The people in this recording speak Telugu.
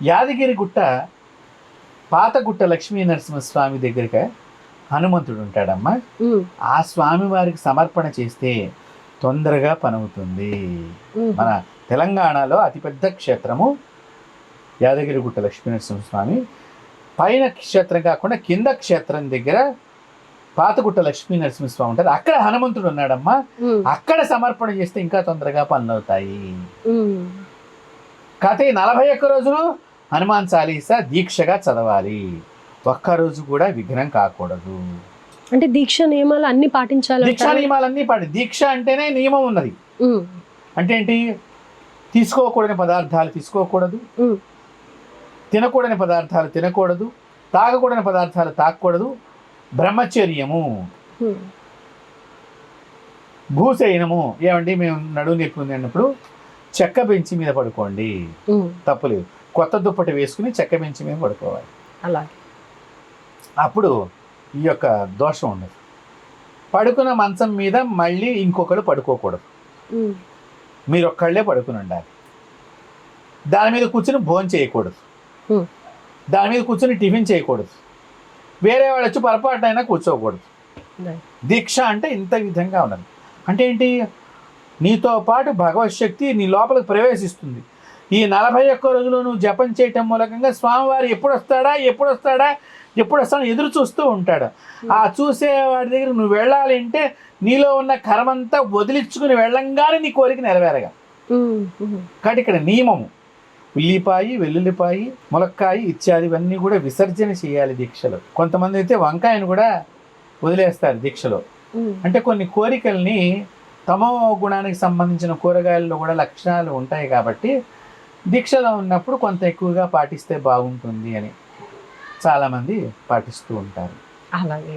యాదగిరిగుట్ట పాతగుట్ట లక్ష్మీ నరసింహస్వామి దగ్గరగా హనుమంతుడు ఉంటాడమ్మా. ఆ స్వామి వారికి సమర్పణ చేస్తే తొందరగా పనవుతుంది. మన తెలంగాణలో అతిపెద్ద క్షేత్రము యాదగిరిగుట్ట లక్ష్మీ నరసింహస్వామి. పైన క్షేత్రం కాకుండా కింద క్షేత్రం దగ్గర పాతగుట్ట లక్ష్మీ నరసింహస్వామి ఉంటారు. అక్కడ హనుమంతుడు ఉన్నాడమ్మా. అక్కడ సమర్పణ చేస్తే ఇంకా తొందరగా పనులు అవుతాయి. కాకపోతే 41 రోజులు హనుమాన్ చాలీసా దీక్షగా చదవాలి. ఒక్కరోజు కూడా విఘ్నం కాకూడదు. అంటే దీక్ష నియమాలు అన్ని పాటించాలి. దీక్షా నియమాలన్నీ దీక్ష అంటేనే నియమం ఉన్నది. అంటే ఏంటి? తీసుకోకూడని పదార్థాలు తీసుకోకూడదు, తినకూడని పదార్థాలు తినకూడదు, తాగకూడని పదార్థాలు తాగకూడదు, బ్రహ్మచర్యము, భూశయనము. ఏమండి మేము నడువు నొప్పి ఉంది అన్నప్పుడు చెక్క బెంచి మీద పడుకోండి, తప్పులేదు. కొత్త దుప్పటి వేసుకుని చెక్క బెంచి మీద పడుకోవాలి. అలాగే అప్పుడు ఈ యొక్క దోషం ఉండదు. పడుకున్న మంచం మీద మళ్ళీ ఇంకొకరు పడుకోకూడదు. మీరు ఒక్కళ్ళే పడుకుని ఉండాలి. దాని మీద కూర్చుని భోజనం చేయకూడదు, దాని మీద కూర్చుని టిఫిన్ చేయకూడదు, వేరే వాళ్ళు వచ్చి పొరపాటు అయినా కూర్చోకూడదు. దీక్ష అంటే ఇంత విధంగా ఉన్నది. అంటే ఏంటి? నీతో పాటు భగవత్ శక్తి నీ లోపలికి ప్రవేశిస్తుంది. ఈ 41 రోజులు నువ్వు జపం చేయటం మూలకంగా స్వామివారు ఎప్పుడు వస్తాడా ఎదురు చూస్తూ ఉంటాడు. ఆ చూసే వాడి దగ్గర నువ్వు వెళ్ళాలి అంటే నీలో ఉన్న కర్మంతా వదిలించుకుని వెళ్ళంగానే నీ కోరిక నెరవేరగా. కాబట్టి ఇక్కడ నియమము ఉల్లిపాయి, వెల్లుల్లిపాయి, ములక్కాయి ఇత్యాదివన్నీ కూడా విసర్జన చేయాలి దీక్షలో. కొంతమంది అయితే వంకాయను కూడా వదిలేస్తారు దీక్షలో. అంటే కొన్ని కోరికల్ని తమో గుణానికి సంబంధించిన కూరగాయల్లో కూడా లక్షణాలు ఉంటాయి కాబట్టి దీక్షలో ఉన్నప్పుడు కొంత ఎక్కువగా పాటిస్తే బాగుంటుంది అని చాలామంది పాటిస్తూ ఉంటారు. అలాగే